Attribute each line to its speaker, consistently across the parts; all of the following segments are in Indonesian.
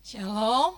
Speaker 1: Shalom.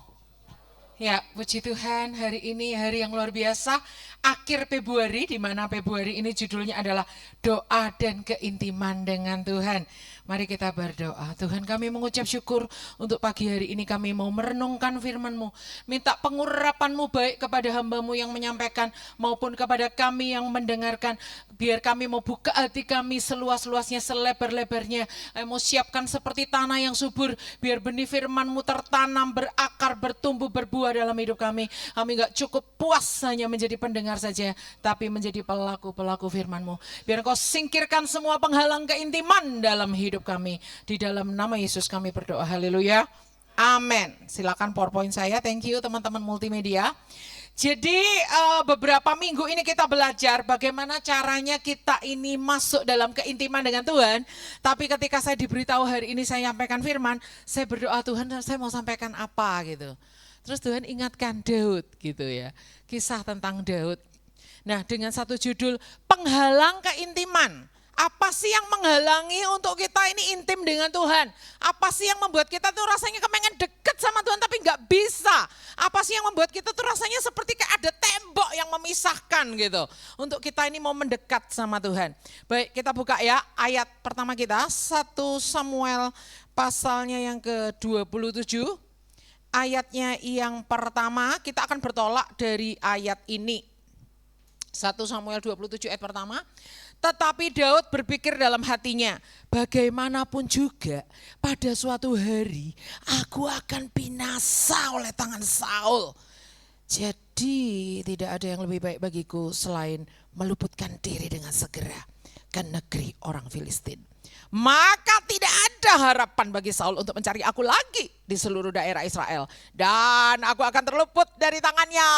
Speaker 1: Ya, puji Tuhan, hari ini hari yang luar biasa, akhir Februari, di mana Februari ini judulnya adalah doa dan keintiman dengan Tuhan. Mari kita berdoa. Tuhan, kami mengucap syukur untuk pagi hari ini kami mau merenungkan firman-Mu. Minta pengurapan-Mu baik kepada hamba-Mu yang menyampaikan maupun kepada kami yang mendengarkan. Biar kami mau buka hati kami seluas-luasnya, selebar-lebarnya. Kami mau siapkan seperti tanah yang subur. Biar benih firman-Mu tertanam, berakar, bertumbuh, berbuah dalam hidup kami. Kami gak cukup puas hanya menjadi pendengar saja, tapi menjadi pelaku-pelaku firman-Mu. Biar Engkau singkirkan semua penghalang keintiman dalam hidup kami. Di dalam nama Yesus kami berdoa. Haleluya. Amin. Silakan PowerPoint saya. Thank you teman-teman multimedia. Jadi beberapa minggu ini kita belajar bagaimana caranya kita ini masuk dalam keintiman dengan Tuhan. Tapi ketika saya diberitahu hari ini saya sampaikan firman, saya berdoa, Tuhan saya mau sampaikan apa gitu. Terus Tuhan ingatkan Daud gitu ya. Kisah tentang Daud. Nah, dengan satu judul penghalang keintiman. Apa sih yang menghalangi untuk kita ini intim dengan Tuhan? Apa sih yang membuat kita tuh rasanya kepengen deket sama Tuhan tapi nggak bisa? Apa sih yang membuat kita tuh rasanya seperti kayak ada tembok yang memisahkan gitu. Untuk kita ini mau mendekat sama Tuhan. Baik, kita buka ya ayat pertama kita, 1 Samuel pasalnya yang ke-27. Ayatnya yang pertama, kita akan bertolak dari ayat ini. 1 Samuel 27 ayat pertama. Tetapi Daud berpikir dalam hatinya, bagaimanapun juga pada suatu hari aku akan binasa oleh tangan Saul. Jadi tidak ada yang lebih baik bagiku selain meluputkan diri dengan segera ke negeri orang Filistin. Maka tidak ada harapan bagi Saul untuk mencari aku lagi di seluruh daerah Israel. Dan aku akan terluput dari tangannya.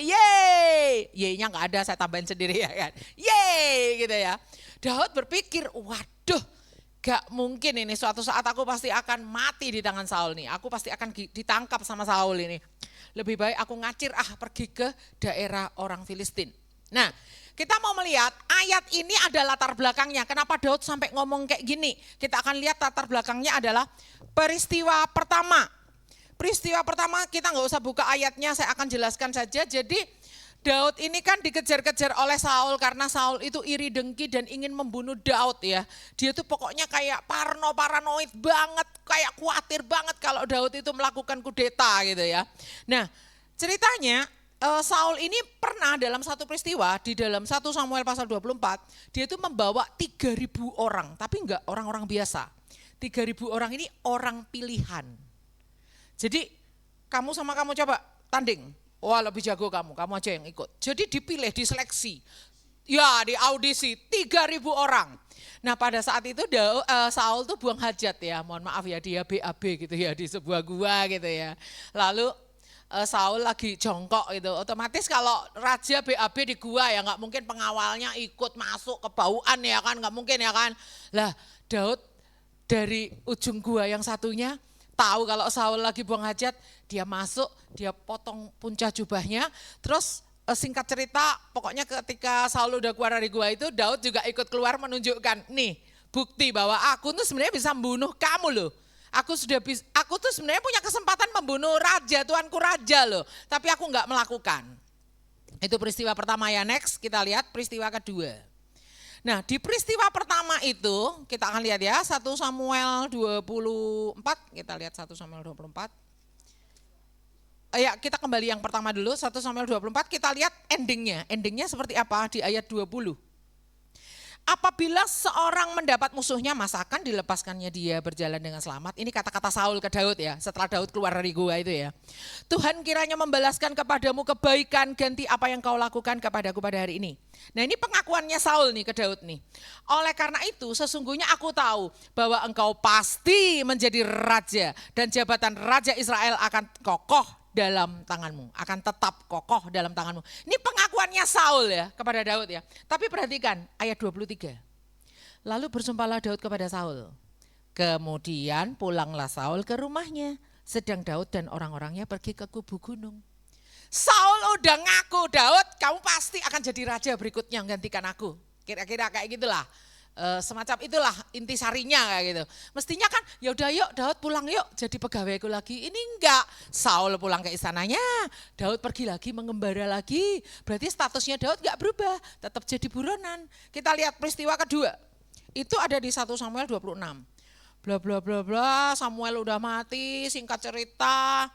Speaker 1: Yeay. Yeay-nya gak ada, saya tambahin sendiri ya kan. Yeay gitu ya. Daud berpikir, waduh gak mungkin ini suatu saat aku pasti akan mati di tangan Saul nih. Aku pasti akan ditangkap sama Saul ini. Lebih baik aku ngacir pergi ke daerah orang Filistin. Nah, kita mau melihat ayat ini ada latar belakangnya. Kenapa Daud sampai ngomong kayak gini? Kita akan lihat latar belakangnya adalah peristiwa pertama. Peristiwa pertama kita nggak usah buka ayatnya, saya akan jelaskan saja. Jadi Daud ini kan dikejar-kejar oleh Saul karena Saul itu iri dengki dan ingin membunuh Daud ya. Dia tuh pokoknya kayak paranoid banget, kayak khawatir banget kalau Daud itu melakukan kudeta gitu ya. Nah, ceritanya Saul ini pernah dalam satu peristiwa di dalam 1 Samuel pasal 24, dia itu membawa 3.000 orang, tapi enggak orang-orang biasa. 3.000 orang ini orang pilihan. Jadi kamu sama kamu coba tanding, wah lebih jago kamu aja yang ikut. Jadi dipilih, diseleksi, ya di audisi 3.000 orang. Nah pada saat itu Saul tuh buang hajat ya, mohon maaf ya dia BAB gitu ya di sebuah gua gitu ya. Lalu Saul lagi jongkok gitu, otomatis kalau raja BAB di gua ya nggak mungkin pengawalnya ikut masuk ke bauan ya kan, nggak mungkin ya kan. Lah Daud dari ujung gua yang satunya tahu kalau Saul lagi buang hajat, dia masuk, dia potong puncak jubahnya, terus singkat cerita pokoknya ketika Saul udah keluar dari gua itu, Daud juga ikut keluar menunjukkan nih bukti bahwa aku tuh sebenarnya bisa membunuh kamu loh. Aku tuh sebenarnya punya kesempatan membunuh raja, tuanku raja loh. Tapi aku nggak melakukan. Itu peristiwa pertama ya. Next kita lihat peristiwa kedua. Nah di peristiwa pertama itu kita akan lihat ya 1 Samuel 24. Kita lihat 1 Samuel 24. Ya kita kembali yang pertama dulu 1 Samuel 24. Kita lihat endingnya. Endingnya seperti apa di ayat 20. Apabila seorang mendapat musuhnya, masa akan dilepaskannya dia berjalan dengan selamat. Ini kata-kata Saul ke Daud ya, setelah Daud keluar dari gua itu ya. Tuhan kiranya membalaskan kepadamu kebaikan ganti apa yang kau lakukan kepadaku pada hari ini. Nah ini pengakuannya Saul nih ke Daud nih. Oleh karena itu sesungguhnya aku tahu bahwa engkau pasti menjadi raja dan jabatan raja Israel akan kokoh dalam tanganmu, akan tetap kokoh dalam tanganmu. Ini pengakuannya Saul ya kepada Daud ya. Tapi perhatikan ayat 23. Lalu bersumpahlah Daud kepada Saul. Kemudian pulanglah Saul ke rumahnya, sedang Daud dan orang-orangnya pergi ke kubu gunung. Saul udah ngaku, Daud kamu pasti akan jadi raja berikutnya menggantikan aku. Kira-kira kayak gitulah. Semacam itulah intisarinya kayak gitu. Mestinya kan ya udah yuk Daud pulang yuk jadi pegawaiku lagi. Ini enggak. Saul pulang ke istananya, Daud pergi lagi mengembara lagi. Berarti statusnya Daud enggak berubah, tetap jadi buronan. Kita lihat peristiwa kedua. Itu ada di 1 Samuel 26. Bla bla bla bla, Samuel udah mati, singkat cerita.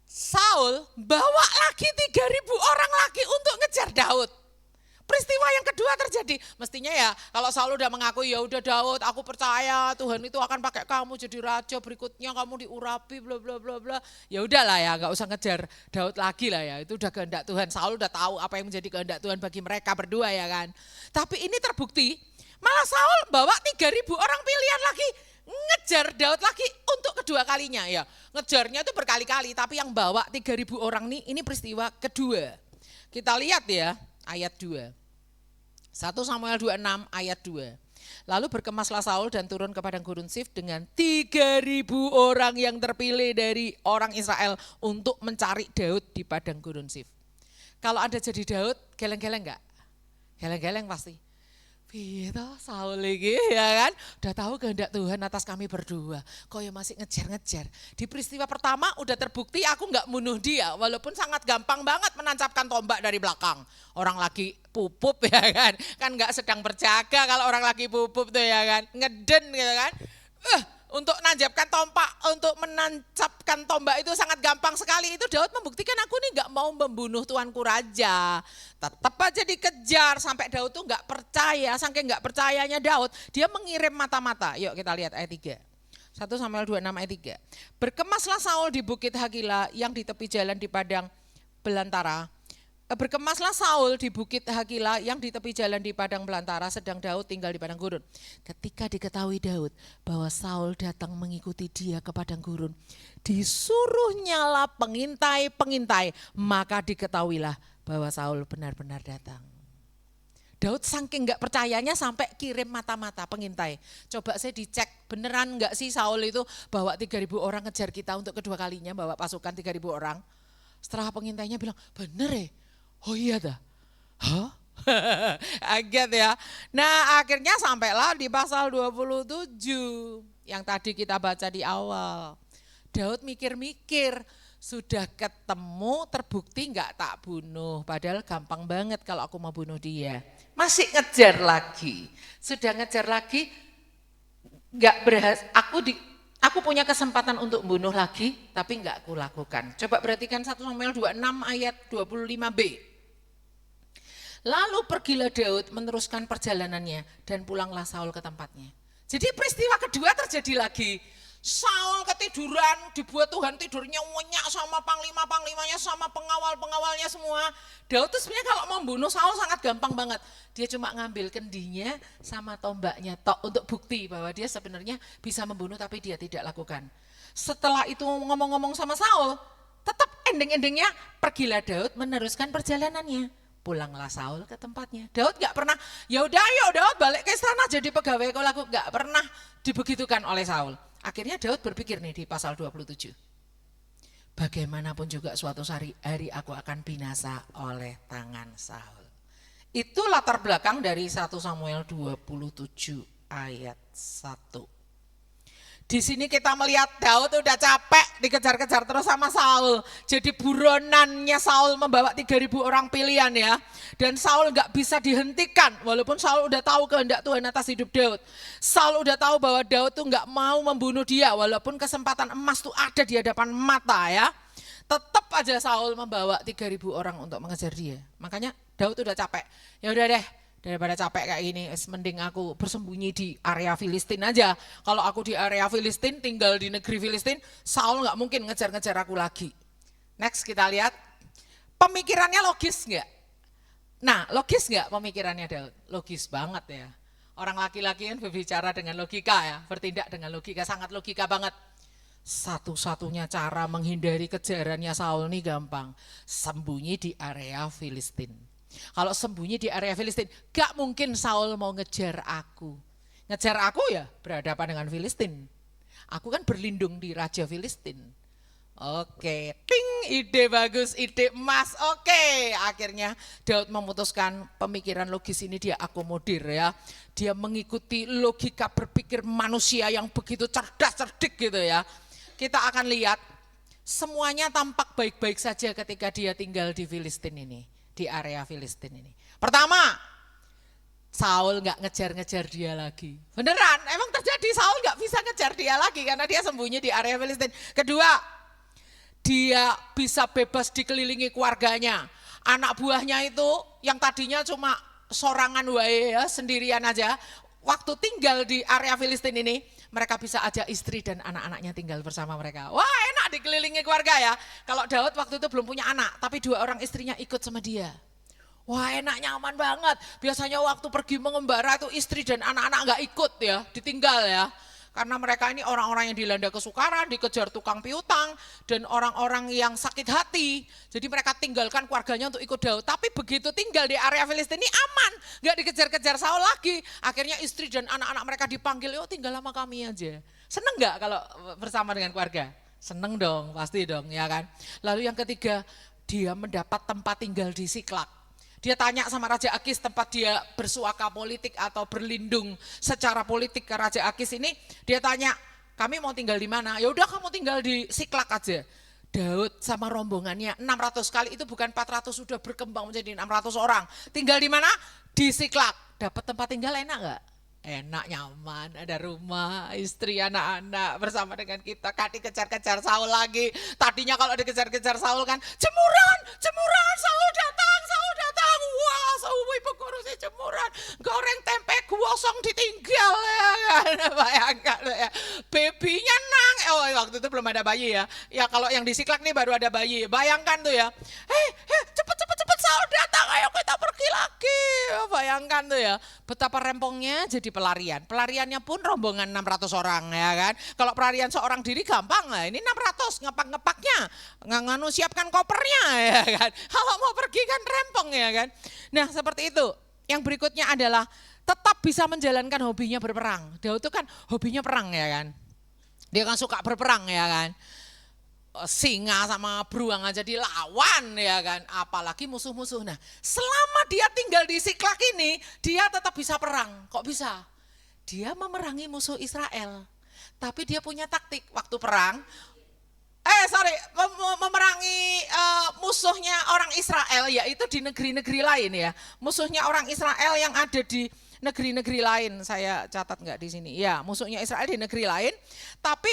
Speaker 1: Saul bawa lagi 3.000 orang lagi untuk ngejar Daud. Peristiwa yang kedua terjadi. Mestinya ya kalau Saul udah mengaku ya udah Daud, aku percaya Tuhan itu akan pakai kamu jadi raja, berikutnya kamu diurapi bla bla bla bla. Ya udahlah ya, enggak usah ngejar Daud lagi lah ya. Itu udah kehendak Tuhan. Saul udah tahu apa yang menjadi kehendak Tuhan bagi mereka berdua ya kan. Tapi ini terbukti malah Saul bawa 3.000 orang pilihan lagi ngejar Daud lagi untuk kedua kalinya ya. Ngejarnya itu berkali-kali, tapi yang bawa 3.000 orang ini peristiwa kedua. Kita lihat ya ayat 2. 1 Samuel 26 ayat 2. Lalu berkemaslah Saul dan turun ke padang gurun Sif dengan 3.000 orang yang terpilih dari orang Israel untuk mencari Daud di padang gurun Sif. Kalau Anda jadi Daud, geleng-geleng enggak? Geleng-geleng pasti. Gitu Saul lagi ya kan, udah tahu kehendak Tuhan atas kami berdua, kok ya masih ngejar-ngejar. Di peristiwa pertama udah terbukti aku nggak bunuh dia, walaupun sangat gampang banget menancapkan tombak dari belakang. Orang lagi pupup ya kan nggak sedang berjaga kalau orang lagi pupup tuh ya kan, ngeden gitu kan. Untuk menancapkan tombak itu sangat gampang sekali. Itu Daud membuktikan aku nih gak mau membunuh tuanku raja. Tetap aja dikejar sampai Daud tuh gak percaya. Saking gak percayanya Daud, dia mengirim mata-mata. Yuk kita lihat ayat 3. 1 Samuel 26 ayat 3. Berkemaslah Saul di bukit Hakila yang di tepi jalan di padang belantara. Berkemaslah Saul di bukit Hakila yang di tepi jalan di padang belantara, sedang Daud tinggal di padang gurun. Ketika diketahui Daud bahwa Saul datang mengikuti dia ke padang gurun, disuruh nyala pengintai, maka diketahuilah bahwa Saul benar-benar datang. Daud saking gak percayanya sampai kirim mata-mata pengintai. Coba saya dicek beneran gak sih Saul itu bawa 3.000 orang ngejar kita untuk kedua kalinya, bawa pasukan 3.000 orang. Setelah pengintainya bilang, bener ya? Oh iya dah. Hah? Aget ya. Nah akhirnya sampailah di pasal 27 yang tadi kita baca di awal. Daud mikir-mikir, sudah ketemu terbukti enggak tak bunuh. Padahal gampang banget kalau aku mau bunuh dia. Masih ngejar lagi. Sudah ngejar lagi, enggak berhasil. Aku punya kesempatan untuk bunuh lagi, tapi enggak aku lakukan. Coba perhatikan 1 Samuel 26 ayat 25b. Lalu pergilah Daud meneruskan perjalanannya dan pulanglah Saul ke tempatnya. Jadi peristiwa kedua terjadi lagi. Saul ketiduran, dibuat Tuhan tidurnya nyenyak sama panglima-panglimanya, sama pengawal-pengawalnya semua. Daud tuh sebenarnya kalau mau membunuh Saul sangat gampang banget. Dia cuma ngambil kendinya sama tombaknya tok untuk bukti bahwa dia sebenarnya bisa membunuh tapi dia tidak lakukan. Setelah itu ngomong-ngomong sama Saul, tetap ending-endingnya pergilah Daud meneruskan perjalanannya. Pulanglah Saul ke tempatnya. Daud gak pernah, ya udah ayo Daud balik ke istana jadi pegawai kau laku. Gak pernah dibegitukan oleh Saul. Akhirnya Daud berpikir nih di pasal 27. Bagaimanapun juga suatu hari aku akan binasa oleh tangan Saul. Itu latar belakang dari 1 Samuel 27 ayat 1. Di sini kita melihat Daud udah capek dikejar-kejar terus sama Saul. Jadi buronannya Saul membawa 3.000 orang pilihan ya. Dan Saul gak bisa dihentikan walaupun Saul udah tahu kehendak Tuhan atas hidup Daud. Saul udah tahu bahwa Daud tuh gak mau membunuh dia walaupun kesempatan emas tuh ada di hadapan mata ya. Tetap aja Saul membawa 3.000 orang untuk mengejar dia. Makanya Daud udah capek. Ya udah deh. Daripada capek kayak gini, mending aku bersembunyi di area Filistin aja. Kalau aku di area Filistin, tinggal di negeri Filistin, Saul gak mungkin ngejar-ngejar aku lagi. Next kita lihat, pemikirannya logis gak? Nah logis gak pemikirannya Daud? Logis banget ya. Orang laki-laki kan berbicara dengan logika ya, bertindak dengan logika, sangat logika banget. Satu-satunya cara menghindari kejarannya Saul nih gampang, sembunyi di area Filistin. Kalau sembunyi di area Filistin, gak mungkin Saul mau ngejar aku. Ngejar aku ya berhadapan dengan Filistin. Aku kan berlindung di Raja Filistin. Oke, ting, ide bagus, ide emas. Oke, akhirnya Daud memutuskan pemikiran logis ini dia akomodir ya. Dia mengikuti logika berpikir manusia yang begitu cerdas, cerdik gitu ya. Kita akan lihat semuanya tampak baik-baik saja ketika dia tinggal di Filistin ini, di area Filistin ini. Pertama, Saul nggak ngejar-ngejar dia lagi. Beneran, emang terjadi Saul nggak bisa ngejar dia lagi karena dia sembunyi di area Filistin. Kedua, dia bisa bebas dikelilingi keluarganya. Anak buahnya itu yang tadinya cuma sorangan wae ya, sendirian aja. Waktu tinggal di area Filistin ini, mereka bisa ajak istri dan anak-anaknya tinggal bersama mereka. Wah, enak dikelilingi keluarga ya. Kalau Daud waktu itu belum punya anak, tapi 2 orang istrinya ikut sama dia. Wah, enak, nyaman banget. Biasanya waktu pergi mengembara itu istri dan anak-anak nggak ikut ya, ditinggal ya. Karena mereka ini orang-orang yang dilanda kesukaran, dikejar tukang piutang, dan orang-orang yang sakit hati. Jadi mereka tinggalkan keluarganya untuk ikut Daud. Tapi begitu tinggal di area Filistin ini aman, gak dikejar-kejar Saul lagi. Akhirnya istri dan anak-anak mereka dipanggil, yuk tinggal sama kami aja. Seneng gak kalau bersama dengan keluarga? Seneng dong, pasti dong ya kan. Lalu yang ketiga, dia mendapat tempat tinggal di Siklak. Dia tanya sama Raja Akis tempat dia bersuaka politik atau berlindung secara politik ke Raja Akis ini. Dia tanya, kami mau tinggal di mana? Ya udah kamu tinggal di Siklak aja. Daud sama rombongannya 600 kali itu bukan 400 sudah berkembang menjadi 600 orang. Tinggal di mana? Di Siklak. Dapat tempat tinggal enak gak? Enak, nyaman, ada rumah, istri, anak-anak bersama dengan kita. Kan dikejar-kejar Saul lagi. Tadinya kalau dikejar-kejar Saul kan jemuran, jemuran, Saul datang, Saul datang. Wah, Saul ibu ngurusi jemuran, goreng tempe gosong ditinggal ya kan. Bayangkan ya, babynya nang. Oh, waktu itu belum ada bayi ya. Ya kalau yang di Siklak nih baru ada bayi. Bayangkan tuh ya. Cepet Saul datang, ayo kita pergi lagi. Bayangkan tuh ya, betapa rempongnya jadi pelarian. Pelariannya pun rombongan 600 orang ya kan. Kalau pelarian seorang diri gampang lah, ini 600 ngepak-ngepaknya, nganu siapkan kopernya ya kan. Kalau mau pergi kan rempong ya kan. Nah seperti itu. Yang berikutnya adalah tetap bisa menjalankan hobinya berperang. Daud itu kan hobinya perang ya kan. Dia kan suka berperang ya kan. Singa sama beruang aja dilawan ya kan, apalagi musuh-musuh. Nah selama dia tinggal di Siklak ini, dia tetap bisa perang. Kok bisa? Dia memerangi musuh Israel, tapi dia punya taktik waktu perang. Memerangi musuhnya orang Israel, yaitu di negeri-negeri lain ya. Musuhnya orang Israel yang ada di negeri-negeri lain, saya catat nggak di sini. Ya, musuhnya Israel di negeri lain, tapi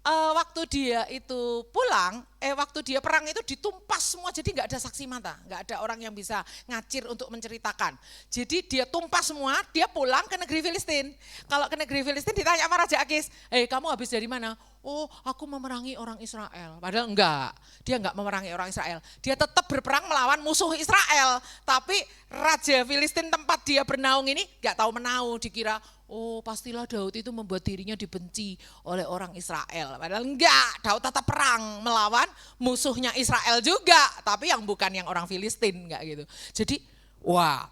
Speaker 1: waktu dia itu pulang, waktu dia perang itu ditumpas semua, jadi nggak ada saksi mata, nggak ada orang yang bisa ngacir untuk menceritakan. Jadi dia tumpas semua, dia pulang ke negeri Filistin. Kalau ke negeri Filistin ditanya sama Raja Akis, kamu habis dari mana? Oh, aku memerangi orang Israel. Padahal enggak, dia enggak memerangi orang Israel. Dia tetap berperang melawan musuh Israel. Tapi Raja Filistin tempat dia bernaung ini enggak tahu menau, dikira oh pastilah Daud itu membuat dirinya dibenci oleh orang Israel. Padahal enggak, Daud tetap perang melawan musuhnya Israel juga. Tapi yang bukan yang orang Filistin, enggak gitu. Jadi wah,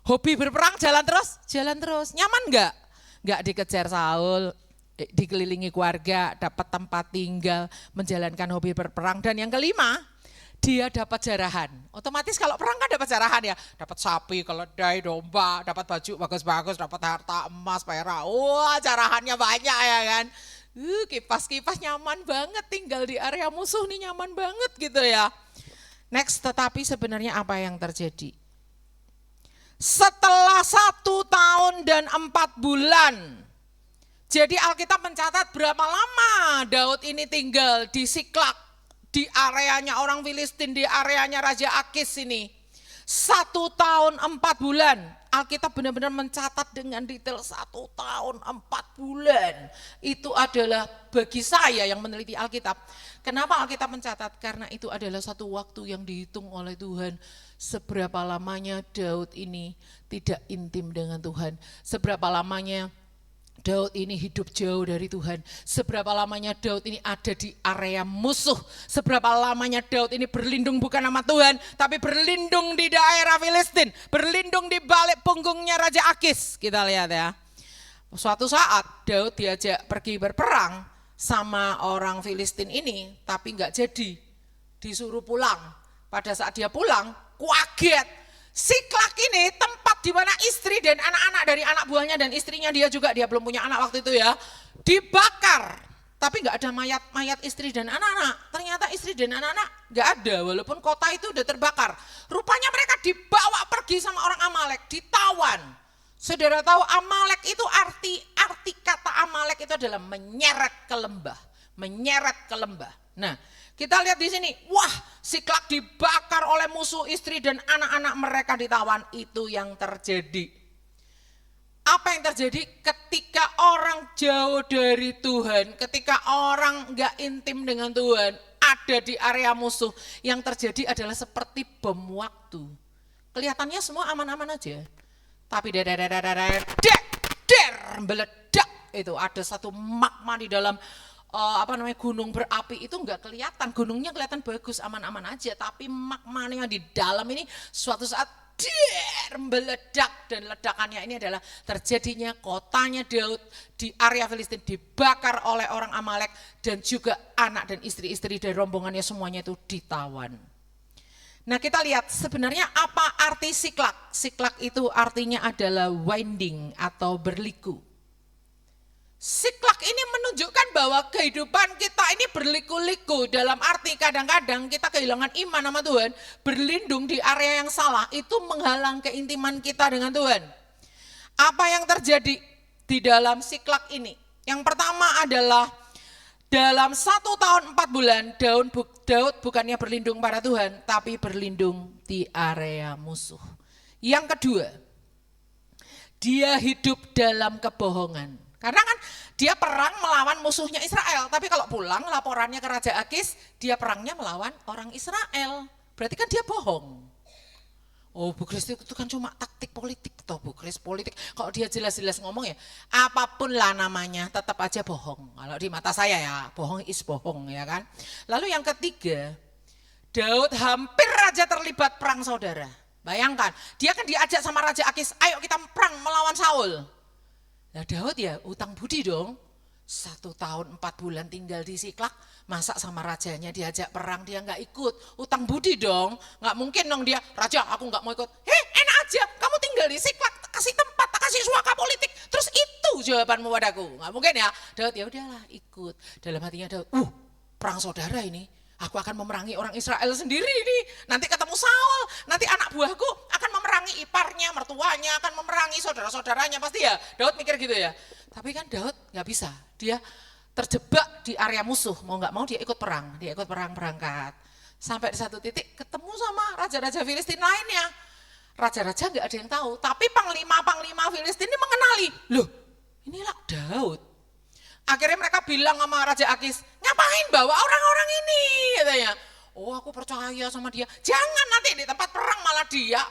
Speaker 1: hobi berperang jalan terus. Nyaman enggak? Enggak dikejar Saul, dikelilingi keluarga, dapat tempat tinggal, menjalankan hobi berperang. Dan yang kelima, dia dapat jarahan. Otomatis kalau perang kan dapat jarahan ya, dapat sapi, keledai, domba, dapat baju bagus-bagus, dapat harta emas, perak. Wah, jarahannya banyak ya kan. Kipas-kipas nyaman banget tinggal di area musuh nih, nyaman banget gitu ya. Next, tetapi sebenarnya apa yang terjadi? Setelah 1 tahun dan 4 bulan, jadi Alkitab mencatat berapa lama Daud ini tinggal di Siklak, di areanya orang Filistin, di areanya Raja Akis ini. 1 tahun 4 bulan. Alkitab benar-benar mencatat dengan detail 1 tahun 4 bulan. Itu adalah bagi saya yang meneliti Alkitab. Kenapa Alkitab mencatat? Karena itu adalah satu waktu yang dihitung oleh Tuhan. Seberapa lamanya Daud ini tidak intim dengan Tuhan. Seberapa lamanya Daud ini hidup jauh dari Tuhan. Seberapa lamanya Daud ini ada di area musuh. Seberapa lamanya Daud ini berlindung bukan sama Tuhan, tapi berlindung di daerah Filistin. Berlindung di balik punggungnya Raja Akis. Kita lihat ya. Suatu saat Daud diajak pergi berperang sama orang Filistin ini, tapi nggak jadi, disuruh pulang. Pada saat dia pulang, kaget. Siklak ini tempat di mana istri dan anak-anak dari anak buahnya dan istrinya, dia belum punya anak waktu itu ya, dibakar. Tapi nggak ada mayat istri dan anak-anak. Ternyata istri dan anak-anak nggak ada, walaupun kota itu udah terbakar. Rupanya mereka dibawa pergi sama orang Amalek, ditawan. Saudara tahu Amalek itu arti kata Amalek itu adalah menyeret ke lembah, menyeret ke lembah. Nah, kita lihat di sini, wah, Siklak dibakar oleh musuh, istri dan anak-anak mereka ditawan. Itu yang terjadi. Apa yang terjadi ketika orang jauh dari Tuhan, ketika orang gak intim dengan Tuhan, ada di area musuh, yang terjadi adalah seperti bom waktu. Kelihatannya semua aman-aman aja, tapi meledak. Itu ada satu magma di dalam gunung berapi, itu nggak kelihatan, gunungnya kelihatan bagus, aman-aman aja, tapi magmanya di dalam ini suatu saat meledak, dan ledakannya ini adalah terjadinya kotanya Daud di area Filistin dibakar oleh orang Amalek, dan juga anak dan istri-istri dari rombongannya semuanya itu ditawan. Nah, kita lihat sebenarnya apa arti Siklak. Siklak itu artinya adalah winding atau berliku. Siklak ini menunjukkan bahwa kehidupan kita ini berliku-liku, dalam arti kadang-kadang kita kehilangan iman sama Tuhan, berlindung di area yang salah, itu menghalang keintiman kita dengan Tuhan. Apa yang terjadi di dalam Siklak ini? Yang pertama adalah dalam 1 tahun 4 bulan Daud bukannya berlindung pada Tuhan, tapi berlindung di area musuh. Yang kedua, dia hidup dalam kebohongan. Karena kan dia perang melawan musuhnya Israel, tapi kalau pulang laporannya ke Raja Akis, dia perangnya melawan orang Israel. Berarti kan dia bohong. Oh, Bu Kris itu kan cuma taktik politik toh, Bu Kris politik. Kalau dia jelas-jelas ngomong ya, apapun lah namanya, tetap aja bohong. Kalau di mata saya ya, bohong is bohong ya kan. Lalu yang ketiga, Daud hampir aja terlibat perang saudara. Bayangkan, dia kan diajak sama Raja Akis, ayo kita perang melawan Saul. Nah, Daud ya utang budi dong, 1 tahun 4 bulan tinggal di Siklak, masa sama rajanya diajak perang dia nggak ikut, utang budi dong, nggak mungkin dong dia, Raja aku nggak mau ikut, enak aja, kamu tinggal di Siklak, kasih tempat, kasih suaka politik, terus itu jawabanmu padaku, nggak mungkin ya. Daud ya udahlah ikut, dalam hatinya Daud, perang saudara ini, aku akan memerangi orang Israel sendiri nih, nanti ketemu Saul, nanti anak buahku akan memerangi iparnya, mertuanya, akan memerangi saudara-saudaranya, pasti ya Daud mikir gitu ya. Tapi kan Daud gak bisa, dia terjebak di area musuh, mau gak mau dia ikut perang berangkat. Sampai di satu titik ketemu sama raja-raja Filistin lainnya. Raja-raja gak ada yang tahu, tapi panglima-panglima Filistin ini mengenali, loh inilah Daud. Akhirnya mereka bilang sama Raja Akis, ngapain bawa orang-orang ini? Katanya, oh aku percaya sama dia. Jangan nanti di tempat perang malah dia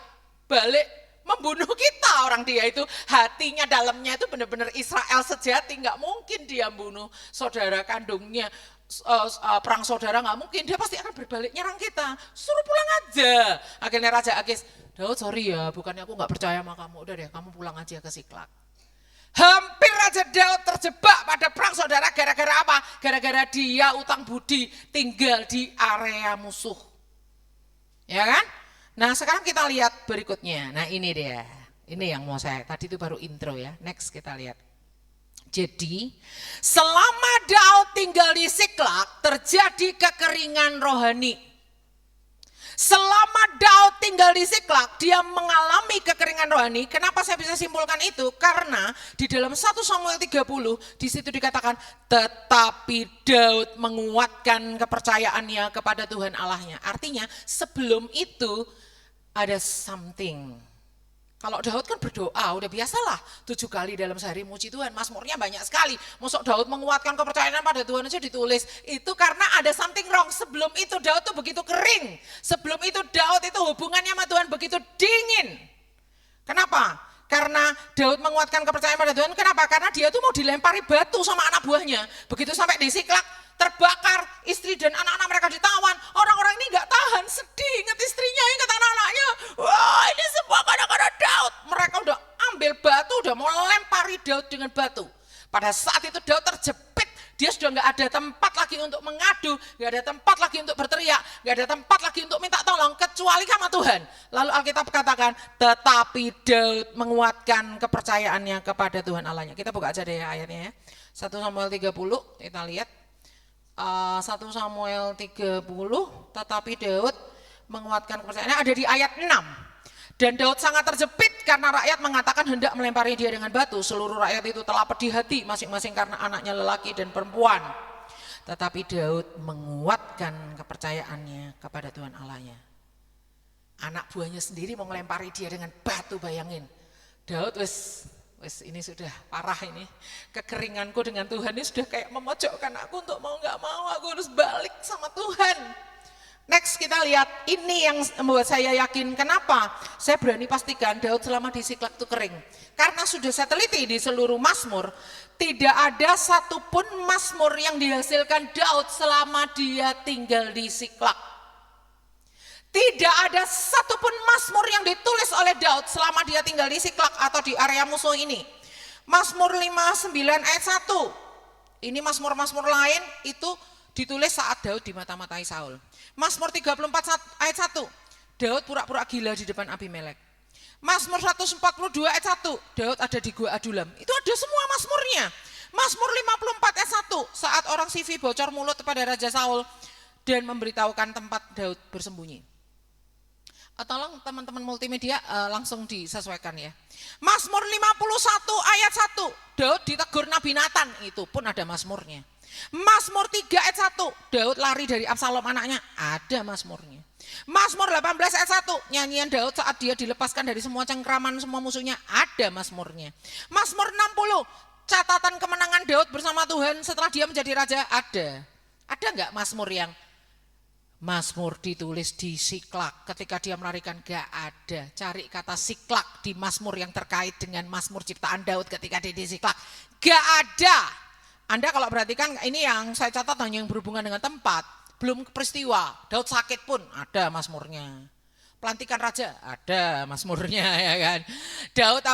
Speaker 1: balik membunuh kita. Orang dia itu hatinya dalamnya itu benar-benar Israel sejati. Nggak mungkin dia bunuh saudara kandungnya. Perang saudara nggak mungkin, dia pasti akan berbalik nyerang kita. Suruh pulang aja. Akhirnya Raja Akis, Daud sorry ya, bukannya aku nggak percaya sama kamu. Udah deh, kamu pulang aja ke Siklak. Hampir aja Daud terjebak pada perang saudara, gara-gara apa? Gara-gara dia utang budi tinggal di area musuh. Ya kan? Nah sekarang kita lihat berikutnya. Nah ini dia, ini yang mau saya, tadi itu baru intro ya. Next kita lihat. Jadi selama Daud tinggal di Siklak terjadi kekeringan rohani. Selama Daud tinggal di Siklak, dia mengalami kekeringan rohani. Kenapa saya bisa simpulkan itu? Karena di dalam 1 Samuel 30, di situ dikatakan, tetapi Daud menguatkan kepercayaannya kepada Tuhan Allahnya. Artinya sebelum itu ada something. Kalau Daud kan berdoa, udah biasalah 7 kali dalam sehari muji Tuhan, mazmurnya banyak sekali. Masuk Daud menguatkan kepercayaan pada Tuhan aja ditulis. Itu karena ada something wrong. Sebelum itu Daud tuh begitu kering. Sebelum itu Daud itu hubungannya sama Tuhan begitu dingin. Kenapa? Karena Daud menguatkan kepercayaan pada Tuhan. Kenapa? Karena dia tuh mau dilempari batu sama anak buahnya. Begitu sampai di Siklak, terbakar, istri dan anak-anak mereka ditawan. Orang-orang ini gak tahan, sedih, ingat istrinya, ingat anak-anaknya. Wah ini semua kadang-kadang Daud. Mereka udah ambil batu, udah mau lempari Daud dengan batu. Pada saat itu Daud terjepit, dia sudah gak ada tempat lagi untuk mengadu, gak ada tempat lagi untuk berteriak, gak ada tempat lagi untuk minta tolong kecuali sama Tuhan. Lalu Alkitab katakan, tetapi Daud menguatkan kepercayaannya kepada Tuhan Allahnya. Kita buka aja deh ayatnya ya. 1 Samuel 30, kita lihat. 1 Samuel 30, tetapi Daud menguatkan kepercayaannya, ada di ayat 6. Dan Daud sangat terjepit karena rakyat mengatakan hendak melempari dia dengan batu. Seluruh rakyat itu telah pedih hati masing-masing karena anaknya lelaki dan perempuan. Tetapi Daud menguatkan kepercayaannya kepada Tuhan Allahnya. Anak buahnya sendiri mau melempari dia dengan batu, bayangin. Daud wes ini sudah parah ini. Kekeringanku dengan Tuhan ini sudah kayak memojokkan aku untuk mau gak mau aku harus balik sama Tuhan. Next kita lihat, ini yang membuat saya yakin. Kenapa? Saya berani pastikan Daud selama di Siklag itu kering. Karena sudah saya teliti di seluruh Mazmur, tidak ada satupun Mazmur yang dihasilkan Daud selama dia tinggal di Siklag. Tidak ada satupun Mazmur yang ditulis oleh Daud selama dia tinggal di Siklag atau di area musuh ini. Mazmur 59 ayat 1. Ini Mazmur-Mazmur lain itu ditulis saat Daud dimata-matai Saul. Mazmur 34 ayat 1, Daud pura-pura gila di depan Abimelek. Mazmur 142 ayat 1, Daud ada di Gua Adulam. Itu ada semua Mazmurnya. Mazmur 54 ayat 1, saat orang Sifi bocor mulut kepada Raja Saul dan memberitahukan tempat Daud bersembunyi. Tolong teman-teman multimedia langsung disesuaikan ya. Mazmur 51 ayat 1, Daud ditegur Nabi Nathan, itu pun ada Mazmurnya. Mazmur 3 ayat 1, Daud lari dari Absalom anaknya, ada Mazmurnya. Mazmur 18 ayat 1, nyanyian Daud saat dia dilepaskan dari semua cengkraman semua musuhnya, ada Mazmurnya. Mazmur 60, catatan kemenangan Daud bersama Tuhan setelah dia menjadi raja, ada. Ada enggak Mazmur yang Mazmur ditulis di Siklag ketika dia melarikan? Gak ada. Cari kata Siklag di Mazmur yang terkait dengan Mazmur ciptaan Daud ketika dia di Siklag, gak ada. Anda kalau perhatikan ini yang saya catat hanya yang berhubungan dengan tempat, belum peristiwa. Daud sakit pun ada Mazmurnya. Pelantikan raja ada Mazmurnya ya kan. Daud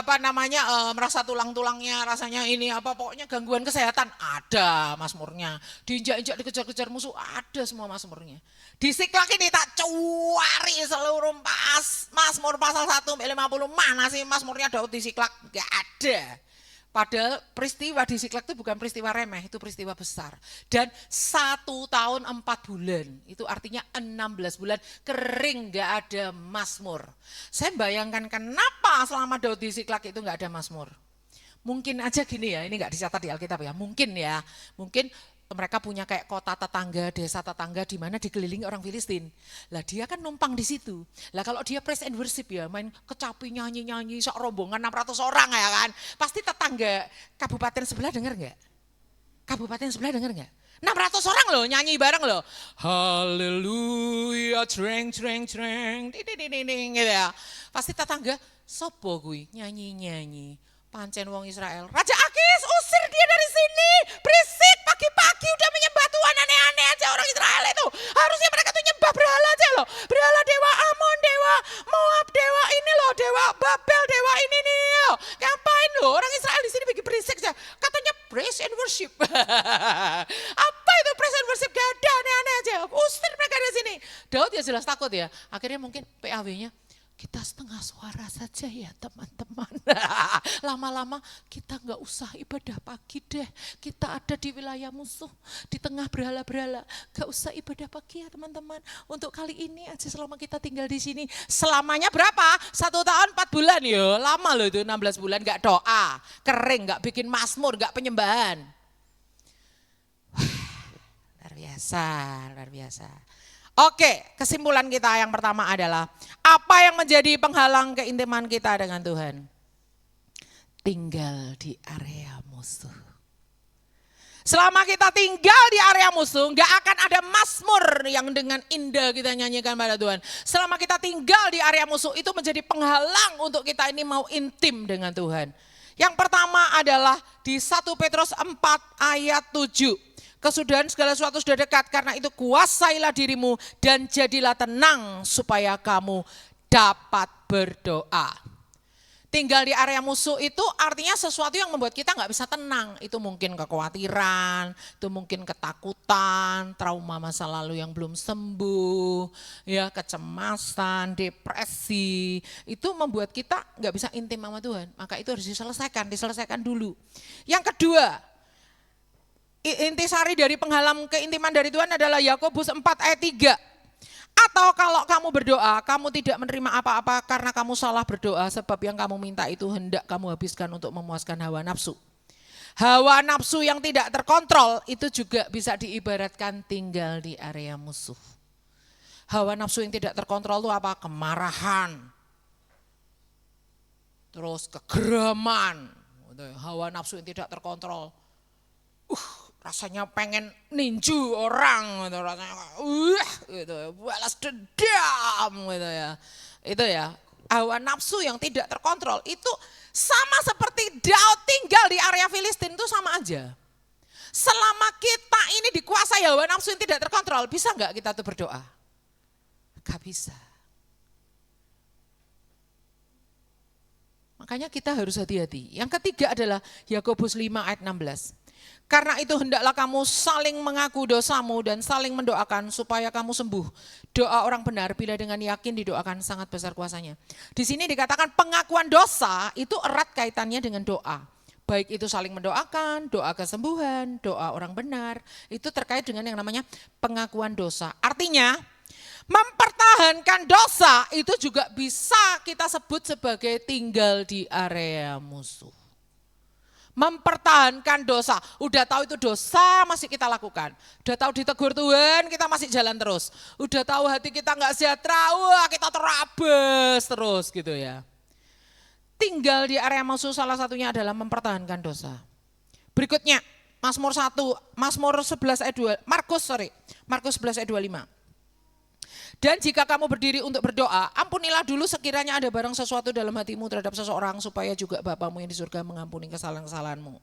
Speaker 1: merasa tulang-tulangnya rasanya ini pokoknya gangguan kesehatan, ada Mazmurnya. Diinjak-injak dikejar-kejar musuh, ada semua Mazmurnya. Di Siklag ini tak cuari seluruh Mazmur pasal 1 sampai 50, mana sih Mazmurnya Daud di Siklag? Gak ada. Padahal peristiwa di Siklag itu bukan peristiwa remeh, itu peristiwa besar. Dan 1 tahun 4 bulan, itu artinya 16 bulan kering gak ada Mazmur. Saya bayangkan kenapa selama Daud di Siklag itu gak ada Mazmur. Mungkin aja gini ya, ini gak dicatat di Alkitab ya, mungkin mereka punya kayak kota tetangga, desa tetangga di mana dikelilingi orang Filistin. Lah dia kan numpang di situ. Lah kalau dia praise and worship ya, main kecapi nyanyi-nyanyi sak rombongan 600 orang ya kan. Pasti tetangga kabupaten sebelah dengar enggak? Kabupaten sebelah dengar enggak? 600 orang loh nyanyi bareng loh. Haleluya, treng treng treng, ding gitu ya. Pasti tetangga sopo kuwi nyanyi-nyanyi. Pancen wong Israel. Raja Akis usir dia dari sini. Berisik pagi-pagi udah menyembah Tuhan aneh-aneh aja orang Israel itu. Harusnya mereka tuh nyembah berhala aja loh. Berhala dewa Amon, dewa Moab, dewa ini loh, dewa Babel, dewa ini nih loh. Ngapain loh orang Israel di sini bikin berisik aja. Katanya praise and worship. Apa itu praise and worship? Gak ada, aneh-aneh aja. Usir mereka dari sini. Daud ya jelas takut ya. Akhirnya mungkin PAW-nya kita setengah suara saja ya teman-teman. Lama-lama kita nggak usah ibadah pagi deh. Kita ada di wilayah musuh, di tengah berhala-berhala. Nggak usah ibadah pagi ya teman-teman. Untuk kali ini aja selama kita tinggal di sini. Selamanya berapa? 1 tahun 4 bulan ya. Lama loh itu 16 bulan nggak doa. Kering, nggak bikin mazmur, nggak penyembahan. Luar biasa, luar biasa. Oke, kesimpulan kita yang pertama adalah apa yang menjadi penghalang keintiman kita dengan Tuhan? Tinggal di area musuh. Selama kita tinggal di area musuh, gak akan ada mazmur yang dengan indah kita nyanyikan pada Tuhan. Selama kita tinggal di area musuh, itu menjadi penghalang untuk kita ini mau intim dengan Tuhan. Yang pertama adalah di 1 Petrus 4 ayat 7. Kesudahan segala sesuatu sudah dekat, karena itu kuasailah dirimu dan jadilah tenang supaya kamu dapat berdoa. Tinggal di area musuh itu artinya sesuatu yang membuat kita nggak bisa tenang. Itu mungkin kekhawatiran, itu mungkin ketakutan, trauma masa lalu yang belum sembuh, ya kecemasan, depresi. Itu membuat kita nggak bisa intim sama Tuhan. Maka itu harus diselesaikan dulu. Yang kedua, intisari dari penghalang keintiman dari Tuhan adalah Yakobus 4 ayat 3. Atau kalau kamu berdoa, kamu tidak menerima apa-apa karena kamu salah berdoa, sebab yang kamu minta itu hendak kamu habiskan untuk memuaskan hawa nafsu. Hawa nafsu yang tidak terkontrol itu juga bisa diibaratkan tinggal di area musuh. Hawa nafsu yang tidak terkontrol itu apa? Kemarahan, terus kegeraman. Hawa nafsu yang tidak terkontrol. Rasanya pengen ninju orang gitu, rasanya gitu, balas dendam gitu ya. Itu ya, hawa nafsu yang tidak terkontrol itu sama seperti Daud tinggal di area Filistin itu sama aja. Selama kita ini dikuasai hawa nafsu yang tidak terkontrol, bisa nggak kita tuh berdoa? Gak bisa. Makanya kita harus hati-hati. Yang ketiga adalah Yakobus 5 ayat 16. Karena itu hendaklah kamu saling mengaku dosamu dan saling mendoakan supaya kamu sembuh. Doa orang benar bila dengan yakin didoakan sangat besar kuasanya. Di sini dikatakan pengakuan dosa itu erat kaitannya dengan doa. Baik itu saling mendoakan, doa kesembuhan, doa orang benar. Itu terkait dengan yang namanya pengakuan dosa. Artinya mempertahankan dosa itu juga bisa kita sebut sebagai tinggal di area musuh. Mempertahankan dosa, udah tahu itu dosa masih kita lakukan. Udah tahu ditegur Tuhan kita masih jalan terus. Udah tahu hati kita gak sejahtera, wah kita terabas terus gitu ya. Tinggal di area musuh salah satunya adalah mempertahankan dosa. Berikutnya Mazmur 11 ayat 2, Markus 11 ayat 25. Dan jika kamu berdiri untuk berdoa, ampunilah dulu sekiranya ada barang sesuatu dalam hatimu terhadap seseorang, supaya juga Bapamu yang di surga mengampuni kesalahan-kesalahanmu.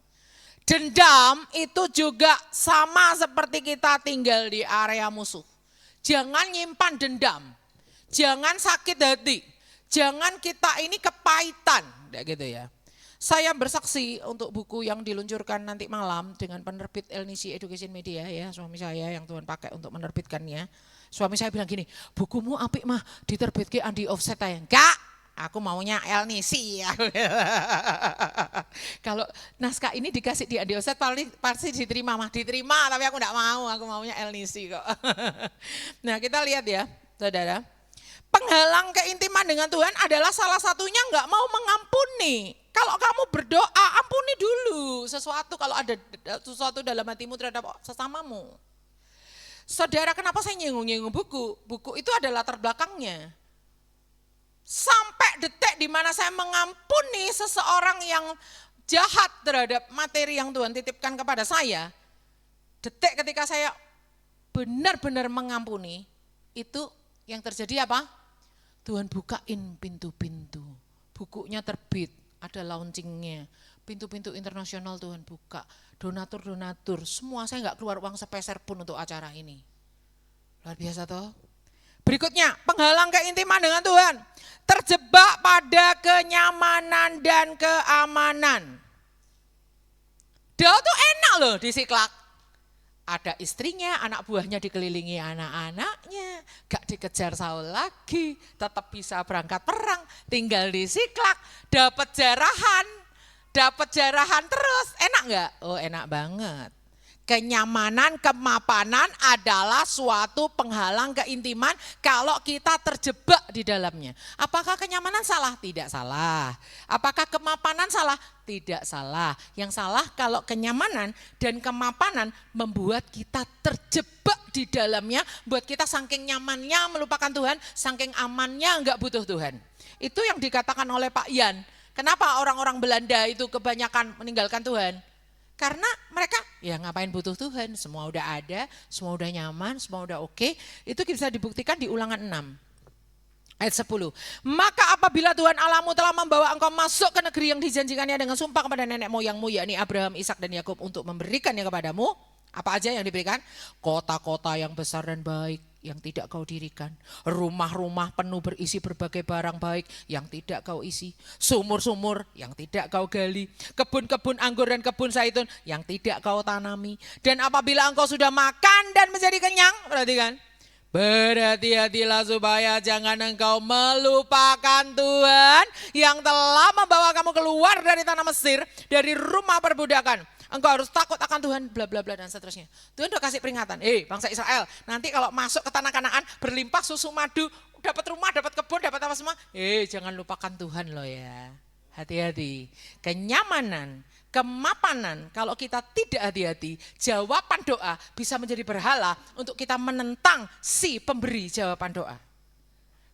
Speaker 1: Dendam itu juga sama seperti kita tinggal di area musuh. Jangan nyimpan dendam, jangan sakit hati, jangan kita ini kepahitan, kayak gitu ya. Saya bersaksi untuk buku yang diluncurkan nanti malam dengan penerbit Elnisi Education Media ya, suami saya yang Tuhan pakai untuk menerbitkannya. Suami saya bilang gini, bukumu apik mah diterbitke Andi Offset ya. Enggak, aku maunya Elnisi ya. Kalau naskah ini dikasih di Andi Offset pasti diterima mah, diterima tapi aku enggak mau, aku maunya Elnisi kok. Nah kita lihat ya saudara, penghalang keintiman dengan Tuhan adalah salah satunya enggak mau mengampuni. Kalau kamu berdoa, ampuni dulu sesuatu kalau ada sesuatu dalam hatimu terhadap sesamamu. Saudara, kenapa saya nyinggung-nyinggung buku? Buku itu adalah latar belakangnya. Sampai detik di mana saya mengampuni seseorang yang jahat terhadap materi yang Tuhan titipkan kepada saya. Detik ketika saya benar-benar mengampuni, itu yang terjadi apa? Tuhan bukain pintu-pintu. Bukunya terbit, ada launchingnya. Pintu-pintu internasional Tuhan buka, donatur-donatur, semua saya nggak keluar uang sepeser pun untuk acara ini. Luar biasa toh. Berikutnya, penghalang keintiman dengan Tuhan, terjebak pada kenyamanan dan keamanan. Daud tuh enak loh di Siklak. Ada istrinya, anak buahnya dikelilingi anak-anaknya, gak dikejar Saul lagi, tetap bisa berangkat perang, tinggal di Siklak, dapat jarahan terus, enak gak? Oh enak banget. Kenyamanan, kemapanan adalah suatu penghalang keintiman kalau kita terjebak di dalamnya. Apakah kenyamanan salah? Tidak salah. Apakah kemapanan salah? Tidak salah. Yang salah kalau kenyamanan dan kemapanan membuat kita terjebak di dalamnya, buat kita saking nyamannya melupakan Tuhan, saking amannya enggak butuh Tuhan. Itu yang dikatakan oleh Pak Yan. Kenapa orang-orang Belanda itu kebanyakan meninggalkan Tuhan? Karena mereka ya ngapain butuh Tuhan, semua udah ada, semua udah nyaman, semua udah oke. Itu bisa dibuktikan di Ulangan 6 ayat 10. Maka apabila Tuhan Allahmu telah membawa engkau masuk ke negeri yang dijanjikannya dengan sumpah kepada nenek moyangmu, yakni Abraham, Ishak dan Yakub, untuk memberikannya kepadamu, apa aja yang diberikan? Kota-kota yang besar dan baik, yang tidak kau dirikan. Rumah-rumah penuh berisi berbagai barang baik yang tidak kau isi. Sumur-sumur yang tidak kau gali. Kebun-kebun anggur dan kebun zaitun yang tidak kau tanami. Dan apabila engkau sudah makan dan menjadi kenyang, perhatikan, berhati-hatilah supaya jangan engkau melupakan Tuhan yang telah membawa kamu keluar dari tanah Mesir, dari rumah perbudakan. Engkau harus takut akan Tuhan, bla bla bla dan seterusnya. Tuhan udah kasih peringatan, bangsa Israel, nanti kalau masuk ke tanah Kanaan berlimpah susu madu, dapat rumah, dapat kebun, dapat apa semua. Jangan lupakan Tuhan loh ya. Hati-hati. Kenyamanan, kemapanan, kalau kita tidak hati-hati, jawaban doa bisa menjadi berhala untuk kita menentang si pemberi jawaban doa.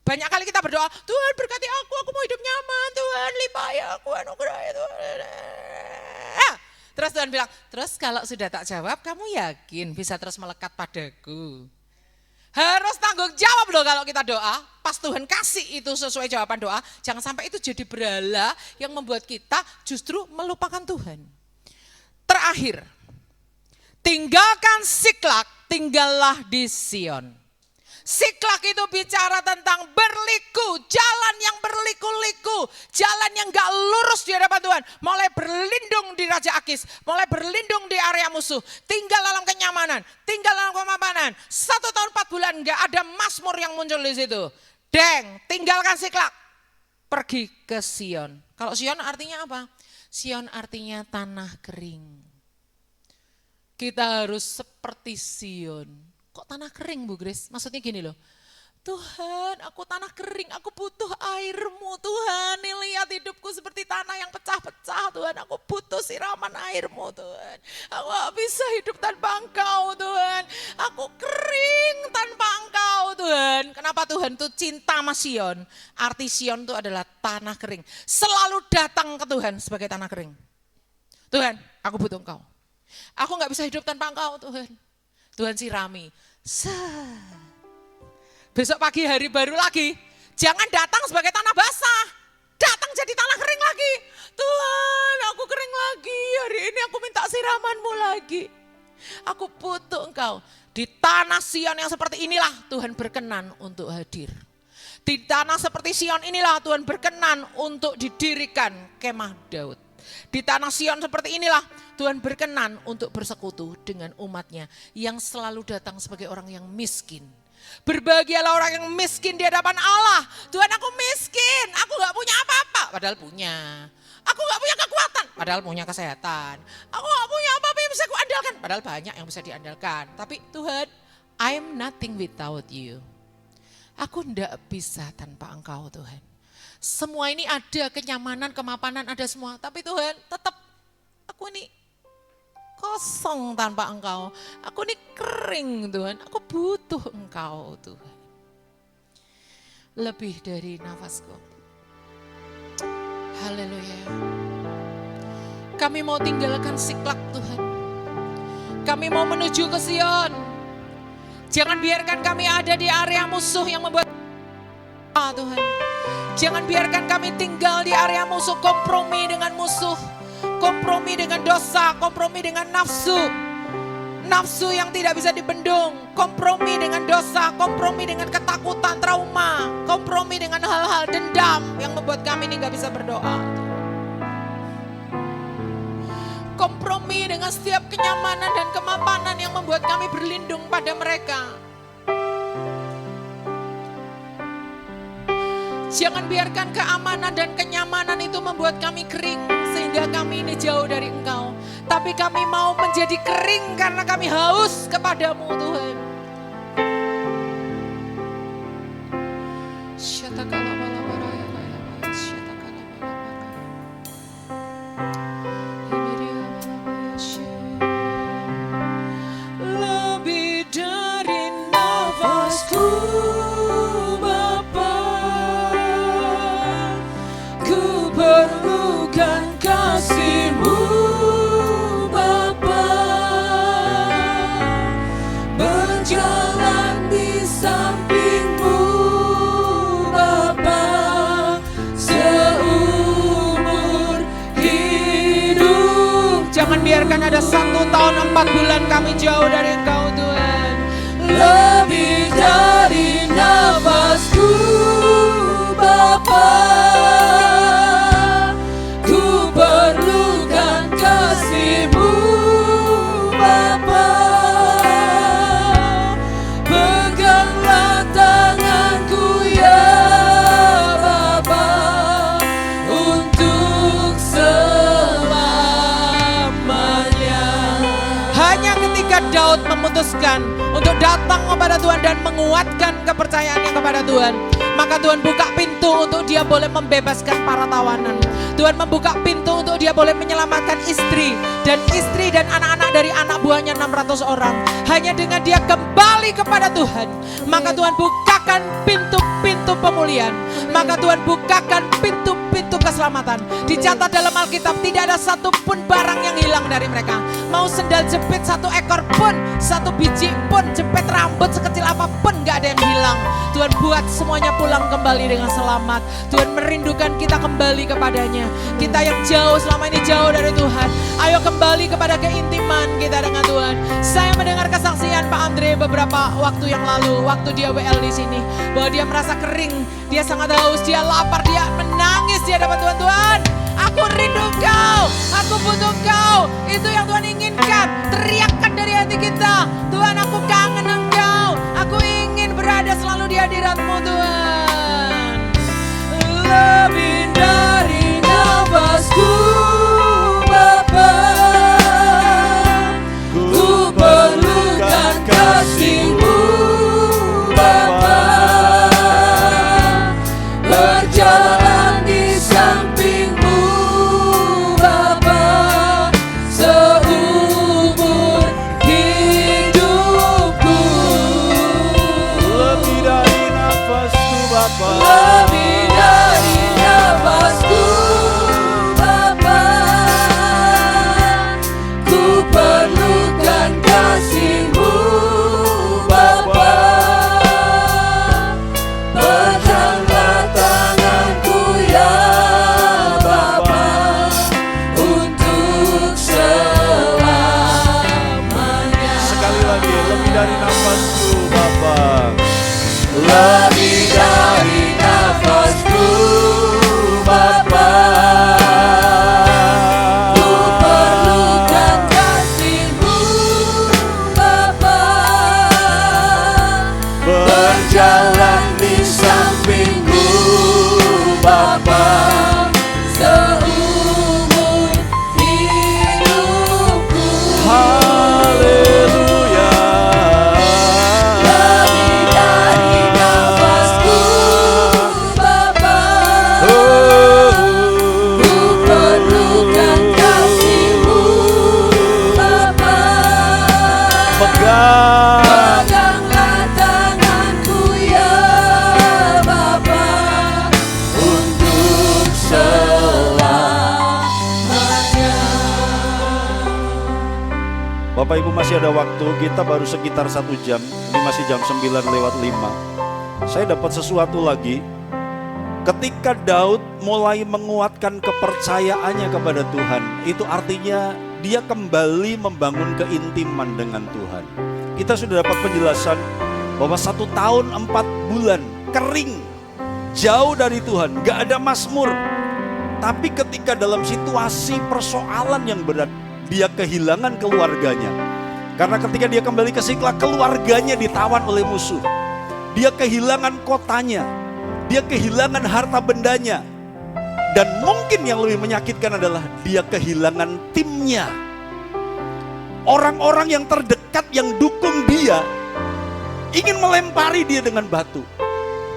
Speaker 1: Banyak kali kita berdoa, Tuhan berkati aku mau hidup nyaman, Tuhan limpahi aku, anugerah Tuhan. Terus Tuhan bilang, terus kalau sudah tak jawab, kamu yakin bisa terus melekat padaku? Harus tanggung jawab loh kalau kita doa. Pas Tuhan kasih itu sesuai jawaban doa, jangan sampai itu jadi berhala yang membuat kita justru melupakan Tuhan. Terakhir, tinggalkan Siklak, tinggallah di Sion. Siklak itu bicara tentang berliku, jalan yang berliku-liku, jalan yang gak lurus di hadapan Tuhan. Mulai berlindung di Raja Akis, mulai berlindung di area musuh, tinggal dalam kenyamanan, tinggal dalam kemapanan. 1 tahun 4 bulan gak ada Mazmur yang muncul di situ. Tinggalkan Siklak, pergi ke Sion. Kalau Sion artinya apa? Sion artinya tanah kering. Kita harus seperti Sion. Kok tanah kering Bu Grace? Maksudnya gini loh, Tuhan aku tanah kering, aku butuh airmu Tuhan. Nih lihat hidupku seperti tanah yang pecah-pecah Tuhan. Aku butuh siraman airmu Tuhan. Aku gak bisa hidup tanpa Engkau Tuhan. Aku kering tanpa Engkau Tuhan. Kenapa Tuhan tuh cinta sama Sion? Arti Sion itu adalah tanah kering. Selalu datang ke Tuhan sebagai tanah kering. Tuhan aku butuh Engkau. Aku gak bisa hidup tanpa Engkau Tuhan. Tuhan sirami. Besok pagi hari baru lagi. Jangan datang sebagai tanah basah. Datang jadi tanah kering lagi. Tuhan aku kering lagi. Hari ini aku minta siramanmu lagi. Aku butuh Engkau. Di tanah Sion yang seperti inilah Tuhan berkenan untuk hadir. Di tanah seperti Sion inilah Tuhan berkenan untuk didirikan kemah Daud. Di tanah Sion seperti inilah Tuhan berkenan untuk bersekutu dengan umatnya yang selalu datang sebagai orang yang miskin. Berbahagialah orang yang miskin di hadapan Allah. Tuhan aku miskin, aku gak punya apa-apa, padahal punya. Aku gak punya kekuatan, padahal punya kesehatan. Aku gak punya apa-apa yang bisa kuandalkan, padahal banyak yang bisa diandalkan. Tapi Tuhan, I'm nothing without you. Aku gak bisa tanpa Engkau Tuhan. Semua ini ada, kenyamanan, kemapanan ada semua. Tapi Tuhan tetap aku ini kosong tanpa Engkau. Aku ini kering Tuhan, aku butuh Engkau Tuhan. Lebih dari nafasku. Haleluya. Kami mau tinggalkan Siklak Tuhan. Kami mau menuju ke Sion. Jangan biarkan kami ada di area musuh yang membuat Tuhan. Jangan biarkan kami tinggal di area musuh, kompromi dengan musuh. Kompromi dengan dosa, kompromi dengan nafsu. Nafsu yang tidak bisa dibendung. Kompromi dengan dosa, kompromi dengan ketakutan, trauma. Kompromi dengan hal-hal dendam yang membuat kami ini gak bisa berdoa. Kompromi dengan setiap kenyamanan dan kemapanan yang membuat kami berlindung pada mereka. Jangan biarkan keamanan dan kenyamanan itu membuat kami kering sehingga kami ini jauh dari Engkau. Tapi kami mau menjadi kering karena kami haus kepadamu Tuhan. Lebih dari nafasku perlukan kasih-Mu Bapa, berjalan di samping-Mu Bapa, seumur hidup. Jangan biarkan ada 1 tahun 4 bulan kami jauh dari Engkau Tuhan. Lebih dari memutuskan untuk datang kepada Tuhan dan menguatkan kepercayaannya kepada Tuhan, maka Tuhan buka pintu untuk dia boleh membebaskan para tawanan. Tuhan membuka pintu untuk dia boleh menyelamatkan istri dan anak-anak dari anak buahnya 600 orang. Hanya dengan dia kembali kepada Tuhan, maka Tuhan bukakan pintu-pintu pemulihan. Maka Tuhan bukakan pintu-pintu keselamatan. Dicatat dalam Alkitab, tidak ada satupun barang yang hilang dari mereka. Mau sendal jepit 1 ekor pun, 1 biji pun, jepit rambut sekecil apapun, gak ada yang hilang. Tuhan buat semuanya pulang kembali dengan selamat. Tuhan merindukan kita kembali kepadanya. Kita yang jauh selama ini jauh dari Tuhan, ayo kembali kepada keintiman kita dengan Tuhan. Saya mendengar kesaksian Pak Andre beberapa waktu yang lalu, waktu dia WL di sini, bahwa dia merasa kering, dia sangat haus, dia lapar, dia menangis, dia dapat Tuhan, aku rindu Kau, aku butuh Kau. Itu yang Tuhan inginkan. Teriakkan dari hati kita, Tuhan, aku kangen Engkau, aku ingin berada selalu di hadirat-Mu Tuhan. Lebih dari nafasku Bapa, ku perlukan kasih-Mu Bapa, berjalan di samping-Mu Bapa, seumur hidupku. Lebih dari nafasku Bapa, lebih dari nafasku Bapa, ku perlukan kasih-Mu Bapa, peganglah tanganku ya Bapa, untuk selamanya. Sekali lagi, lebih dari nafasku Bapa, lebih dari nafasku Bapa, ku perlukan kasih-Mu Bapa, berjalan di samping-Ku Bapa, seumur hidupku. Haleluya. Lebih dari nafasku Bapa, ku perlukan kasih-Mu Bapa, peganglah tanganku ya Bapa, untuk selamanya.
Speaker 2: Bapak Ibu, masih ada waktu, kita baru sekitar 1 jam. Ini masih jam 9:05. Saya dapat sesuatu lagi. Ketika Daud mulai menguatkan kepercayaannya kepada Tuhan, itu artinya dia kembali membangun keintiman dengan Tuhan. Kita sudah dapat penjelasan bahwa 1 tahun 4 bulan kering, jauh dari Tuhan, gak ada mazmur. Tapi ketika dalam situasi persoalan yang berat, dia kehilangan keluarganya. Karena ketika dia kembali ke Siklag, keluarganya ditawan oleh musuh. Dia kehilangan kotanya, dia kehilangan harta bendanya. Dan mungkin yang lebih menyakitkan adalah dia kehilangan timnya. Orang-orang yang terdekat yang dukung dia ingin melempari dia dengan batu.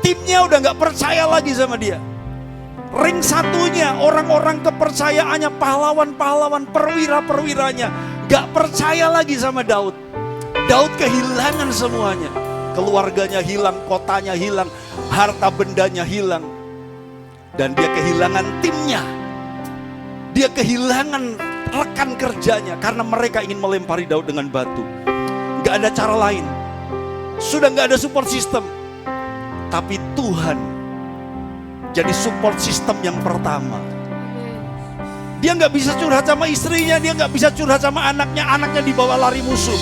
Speaker 2: Timnya udah gak percaya lagi sama dia. Ring satunya, orang-orang kepercayaannya, pahlawan-pahlawan, perwira-perwiranya gak percaya lagi sama Daud. Daud kehilangan semuanya. Keluarganya hilang, kotanya hilang, harta bendanya hilang. Dan dia kehilangan timnya. Dia kehilangan rekan kerjanya karena mereka ingin melempari Daud dengan batu. Gak ada cara lain. Sudah gak ada support system. Tapi Tuhan jadi support system yang pertama. Dia gak bisa curhat sama istrinya, dia gak bisa curhat sama anaknya, anaknya dibawa lari musuh.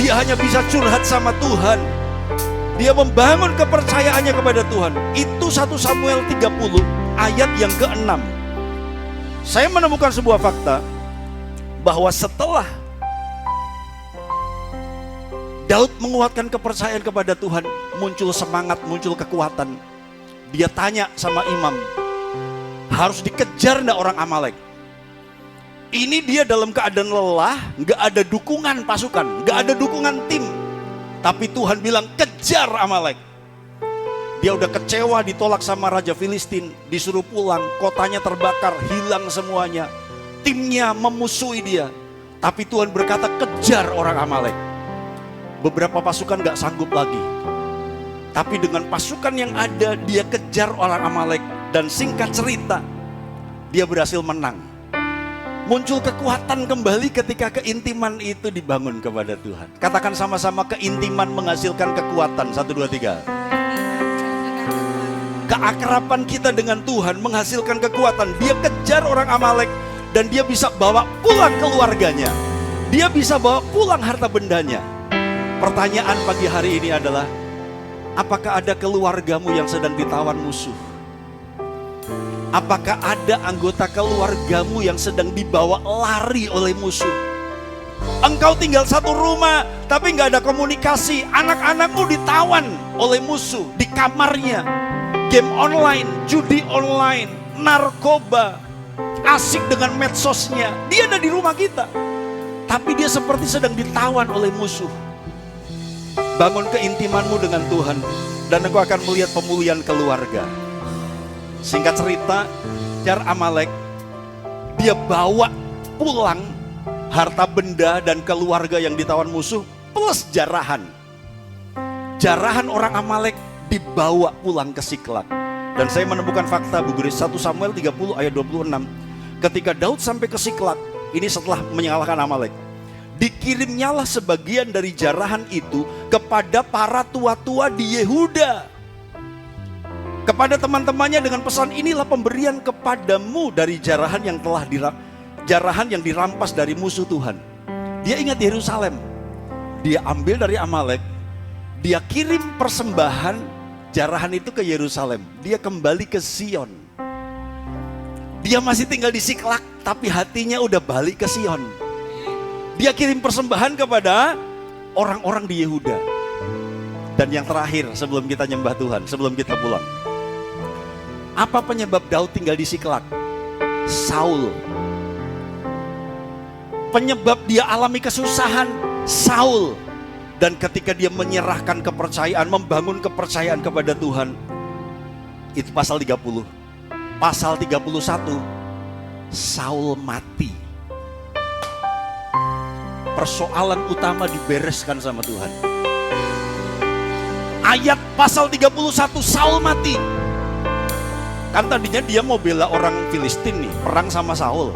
Speaker 2: Dia hanya bisa curhat sama Tuhan. Dia membangun kepercayaannya kepada Tuhan. Itu 1 Samuel 30 ayat yang ke-6. Saya menemukan sebuah fakta bahwa setelah Daud menguatkan kepercayaan kepada Tuhan, muncul semangat, muncul kekuatan. Dia tanya sama imam, harus dikejar enggak orang Amalek? Ini dia dalam keadaan lelah, nggak ada dukungan pasukan, nggak ada dukungan tim. Tapi Tuhan bilang kejar Amalek. Dia udah kecewa ditolak sama Raja Filistin, disuruh pulang, kotanya terbakar, hilang semuanya. Timnya memusuhi dia. Tapi Tuhan berkata kejar orang Amalek. Beberapa pasukan gak sanggup lagi. Tapi dengan pasukan yang ada dia kejar orang Amalek. Dan singkat cerita dia berhasil menang. Muncul kekuatan kembali ketika keintiman itu dibangun kepada Tuhan. Katakan sama-sama, keintiman menghasilkan kekuatan. 1, 2, 3. Keakraban kita dengan Tuhan menghasilkan kekuatan. Dia kejar orang Amalek dan dia bisa bawa pulang keluarganya. Dia bisa bawa pulang harta bendanya. Pertanyaan pagi hari ini adalah, apakah ada keluargamu yang sedang ditawan musuh? Apakah ada anggota keluargamu yang sedang dibawa lari oleh musuh? Engkau tinggal satu rumah tapi gak ada komunikasi. Anak-anakmu ditawan oleh musuh di kamarnya. Game online, judi online, narkoba, asik dengan medsosnya. Dia ada di rumah kita, tapi dia seperti sedang ditawan oleh musuh. Bangun keintimanmu dengan Tuhan dan engkau akan melihat pemulihan keluarga. Singkat cerita, jar Amalek, dia bawa pulang harta benda dan keluarga yang ditawan musuh plus jarahan. Jarahan orang Amalek dibawa pulang ke Siklag. Dan saya menemukan fakta, Bu Grace, 1 Samuel 30 ayat 26. Ketika Daud sampai ke Siklag, ini setelah menyalahkan Amalek, dikirimnyalah sebagian dari jarahan itu kepada para tua-tua di Yehuda. Kepada teman-temannya dengan pesan, inilah pemberian kepadamu dari jarahan yang dirampas dari musuh Tuhan. Dia ingat Yerusalem. Dia ambil dari Amalek, dia kirim persembahan jarahan itu ke Yerusalem. Dia kembali ke Sion. Dia masih tinggal di Siklag, tapi hatinya udah balik ke Sion. Dia kirim persembahan kepada orang-orang di Yehuda. Dan yang terakhir sebelum kita nyembah Tuhan, sebelum kita pulang, apa penyebab Daud tinggal di Siklag? Saul. Penyebab dia alami kesusahan, Saul. Dan ketika dia menyerahkan kepercayaan, membangun kepercayaan kepada Tuhan, itu pasal 30. Pasal 31, Saul mati. Persoalan utama dibereskan sama Tuhan. Ayat pasal 31, Saul mati. Kan tadinya dia mau bela orang Filistin nih, perang sama Saul.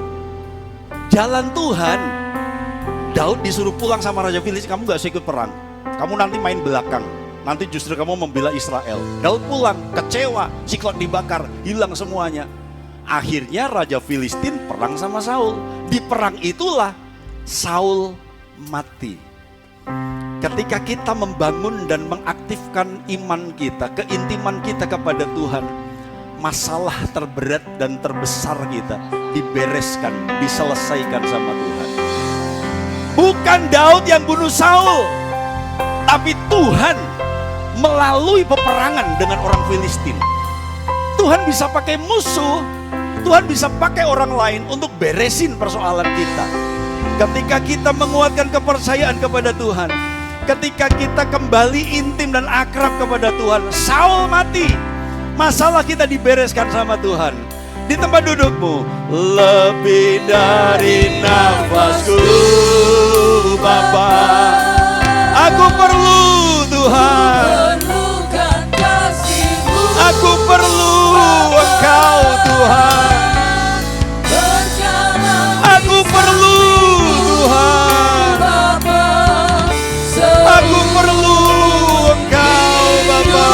Speaker 2: Jalan Tuhan, Daud disuruh pulang sama Raja Filistin, kamu gak usah ikut perang. Kamu nanti main belakang, nanti justru kamu membela Israel. Daud pulang, kecewa, Siklag dibakar, hilang semuanya. Akhirnya Raja Filistin perang sama Saul. Di perang itulah Saul mati. Ketika kita membangun dan mengaktifkan iman kita, keintiman kita kepada Tuhan, masalah terberat dan terbesar kita dibereskan, diselesaikan sama Tuhan. Bukan Daud yang bunuh Saul, tapi Tuhan melalui peperangan dengan orang Filistin. Tuhan bisa pakai musuh, Tuhan bisa pakai orang lain untuk beresin persoalan kita. Ketika kita menguatkan kepercayaan kepada Tuhan, ketika kita kembali intim dan akrab kepada Tuhan, Saul mati, masalah kita dibereskan sama Tuhan. Di tempat dudukmu, lebih dari nafasku Bapa, aku perlu Tuhan, aku perlu Engkau Tuhan, aku perlu Tuhan, aku perlu Engkau Bapa.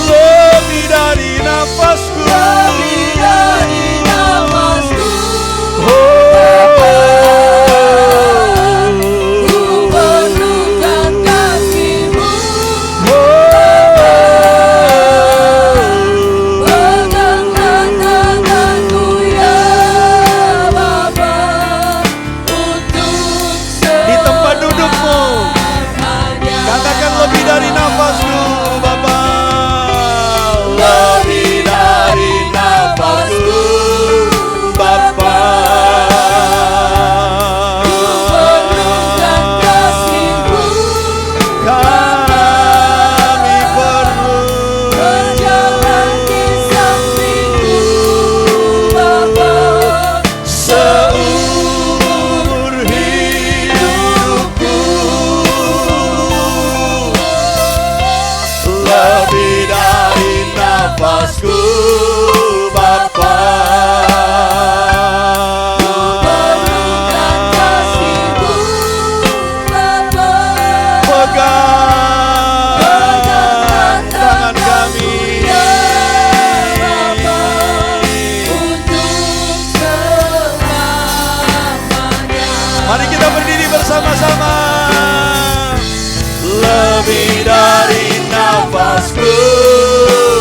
Speaker 2: Lebih dari nafasku, nafasku Bapa.
Speaker 1: Perlukan kasih-Mu Bapa.
Speaker 2: Pegang tangan kami
Speaker 1: ya Bapa, untuk selamanya.
Speaker 2: Mari kita berdiri bersama-sama. Lebih dari nafasku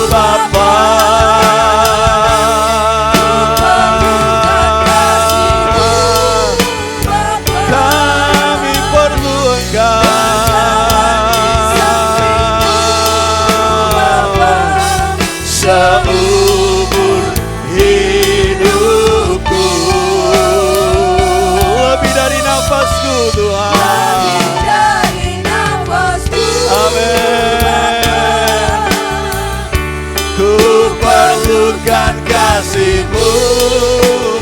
Speaker 2: Bapa, kami perlu Engkau seumur hidupku. Lebih dari nafasku Tuhan. Amin. Ku perlukan kasih-Mu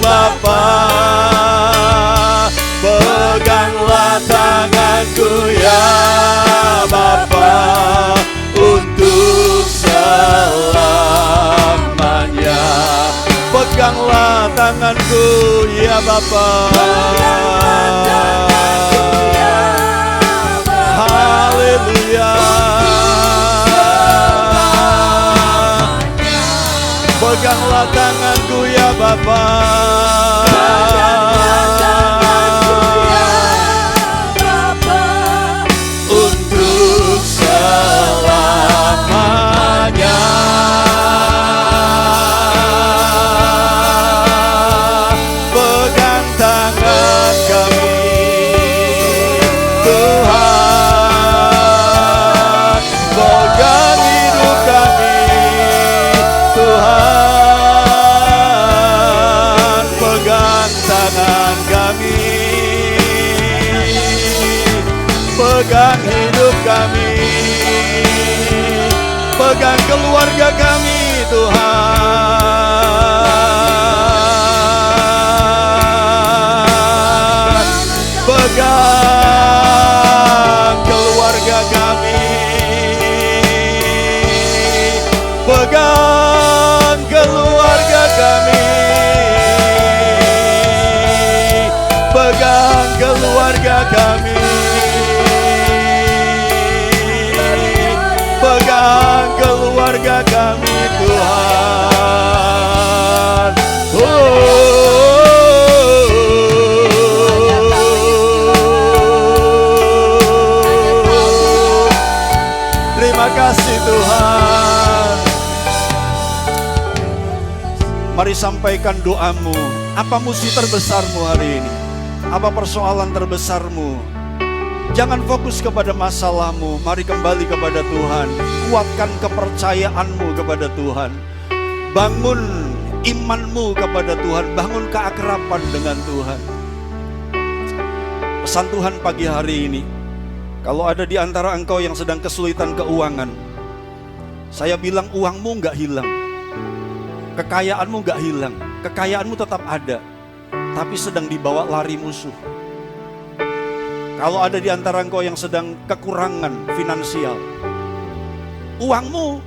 Speaker 2: Bapa. Peganglah tanganku ya Bapa, untuk selamanya. Peganglah tanganku ya Bapa. Haleluya. Peganglah tanganku ya Bapa. Untuk selamanya. Pegang tangan kami Tuhan. Pegang hidup kami Tuhan. Pegang tangan kami. Pegang hidup kami. Pegang keluarga kami Tuhan. Pegang keluarga kami. Pegang keluarga kami. Pegang keluarga kami. Pegang keluarga kami Tuhan. Terima kasih Tuhan. Mari sampaikan doamu. Apa musuh terbesarmu hari ini? Apa persoalan terbesarmu? Jangan fokus kepada masalahmu. Mari kembali kepada Tuhan. Kuatkan kepercayaanmu kepada Tuhan. Bangun imanmu kepada Tuhan. Bangun keakraban dengan Tuhan. Pesan Tuhan pagi hari ini, kalau ada di antara engkau yang sedang kesulitan keuangan, saya bilang uangmu nggak hilang, kekayaanmu nggak hilang, kekayaanmu tetap ada, tapi sedang dibawa lari musuh. Kalau ada di antara engkau yang sedang kekurangan finansial, uangmu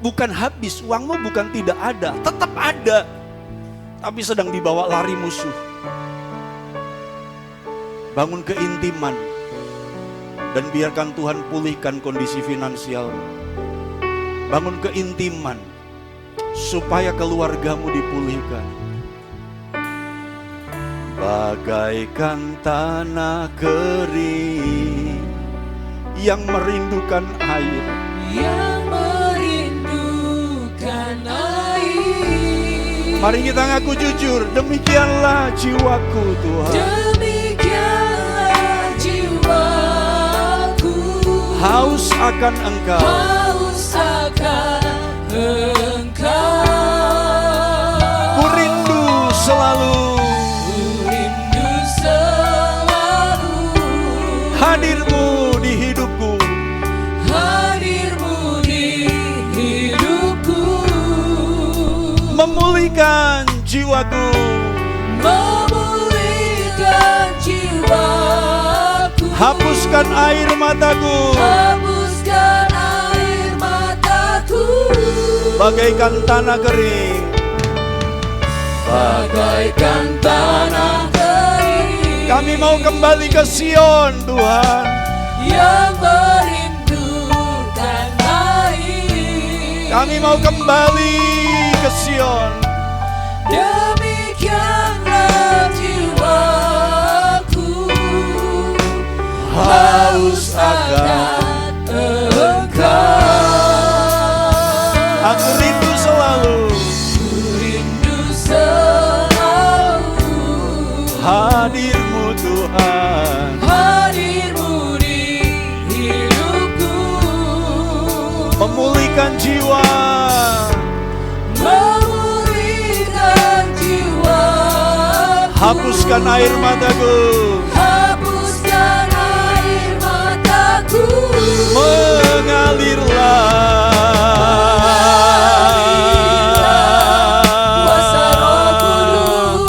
Speaker 2: bukan habis, uangmu bukan tidak ada, tetap ada, tapi sedang dibawa lari musuh. Bangun keintiman dan biarkan Tuhan pulihkan kondisi finansial. Bangun keintiman supaya keluargamu dipulihkan. Bagaikan tanah kering yang merindukan air.
Speaker 1: Yang merindukan air.
Speaker 2: Mari kita ngaku jujur, demikianlah jiwaku Tuhan.
Speaker 1: Demikianlah jiwaku.
Speaker 2: Haus akan Engkau.
Speaker 1: Haus akan Engkau.
Speaker 2: Ku rindu selalu. Hadirmu di hidupku.
Speaker 1: Hadirmu di hidupku.
Speaker 2: Memulihkan jiwaku.
Speaker 1: Memulihkan jiwaku.
Speaker 2: Hapuskan air mataku.
Speaker 1: Hapuskan air mataku.
Speaker 2: bagaikan tanah kering.
Speaker 3: Bagaikan tanah kering,
Speaker 2: Kami mau kembali ke Sion, Tuhan.
Speaker 3: yang merindukan air.
Speaker 2: Kami mau kembali ke Sion.
Speaker 3: Demikianlah jiwaku, haus akan Engkau.
Speaker 2: Aku rindu selalu
Speaker 3: Rindu selalu
Speaker 2: hadir-Mu, Tuhan.
Speaker 3: hadir-Mu di hidupku,
Speaker 2: Memulihkan jiwa,
Speaker 3: memulihkan jiwaku,
Speaker 2: hapuskan air mataku,
Speaker 3: hapuskan air mataku, kuasa Roh Kudus,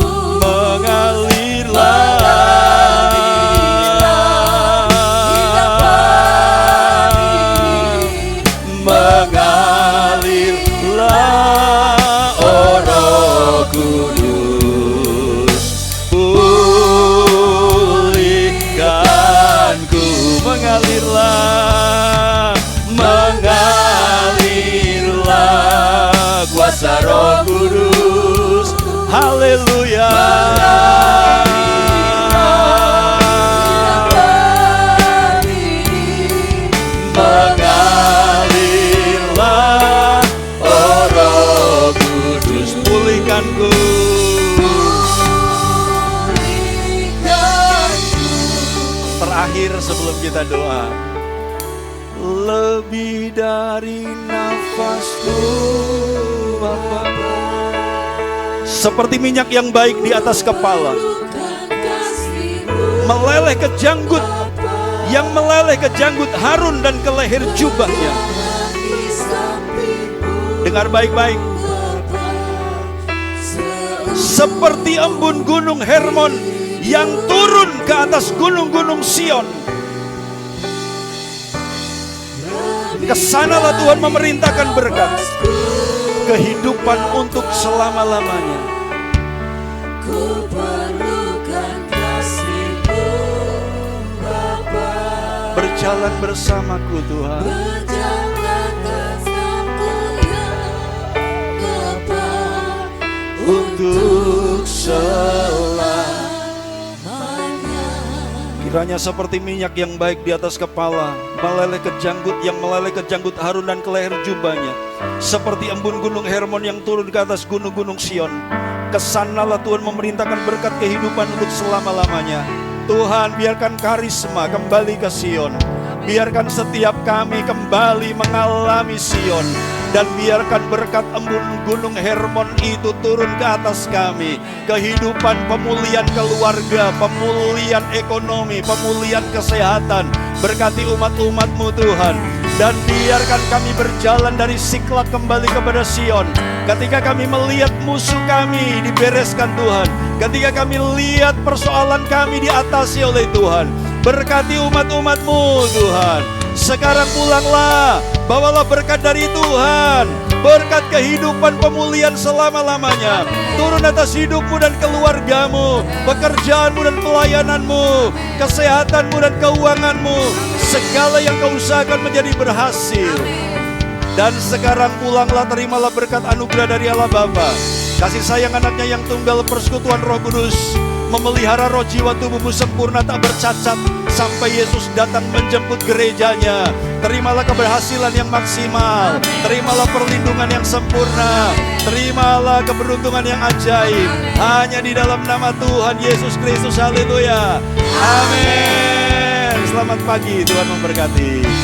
Speaker 2: mengalirlah, oh Roh Kudus, pulihkanku, mengalirlah, mengalirlah, kuasa Roh Kudus, haleluya. Mengalirlah, oh Roh Kudus, pulihkanku. Terakhir sebelum kita doa, lebih dari nafasku, Bapa, seperti minyak yang baik di atas kepala, meleleh ke janggut, yang meleleh ke janggut Harun dan ke leher jubahnya. Dengar baik-baik. Seperti embun gunung Hermon yang turun ke atas gunung-gunung Sion. Kesanalah Tuhan memerintahkan berkat, kehidupan untuk selama-lamanya.
Speaker 3: Ku perlukan kasih-Mu, Bapa.
Speaker 2: Berjalan bersamaku Tuhan.
Speaker 3: Berjalan bersamaku ya Bapa,
Speaker 2: Untuk selamanya. Kiranya seperti minyak yang baik di atas kepala, meleleh ke janggut, yang meleleh ke janggut Harun dan ke leher jubahnya. Seperti embun gunung Hermon yang turun ke atas gunung-gunung Sion. Kesanalah Tuhan memerintahkan berkat kehidupan untuk selama-lamanya. Tuhan, biarkan karisma kembali ke Sion. Biarkan setiap kami kembali mengalami Sion. Dan biarkan berkat embun gunung Hermon itu turun ke atas kami. Kehidupan, pemulihan keluarga, pemulihan ekonomi, pemulihan kesehatan. Berkati umat-umat-Mu Tuhan. Dan biarkan kami berjalan dari Siklag kembali kepada Sion. Ketika kami melihat musuh kami dibereskan Tuhan. Ketika kami lihat persoalan kami diatasi oleh Tuhan. Berkati umat-umat-Mu Tuhan. Sekarang pulanglah, bawalah berkat dari Tuhan, berkat kehidupan pemulihan selama-lamanya. Turun atas hidupmu dan keluargamu, pekerjaanmu dan pelayananmu, kesehatanmu dan keuanganmu. Segala yang kau usahakan menjadi berhasil. Dan sekarang pulanglah, terimalah berkat anugerah dari Allah Bapa, kasih sayang anaknya yang tunggal, persekutuan Roh Kudus, memelihara roh jiwa tubuhmu sempurna tak bercacat sampai Yesus datang menjemput gerejanya. Terimalah keberhasilan yang maksimal, terimalah perlindungan yang sempurna, terimalah keberuntungan yang ajaib. Hanya di dalam nama Tuhan Yesus Kristus, haleluya, amin. Selamat pagi, Tuhan memberkati.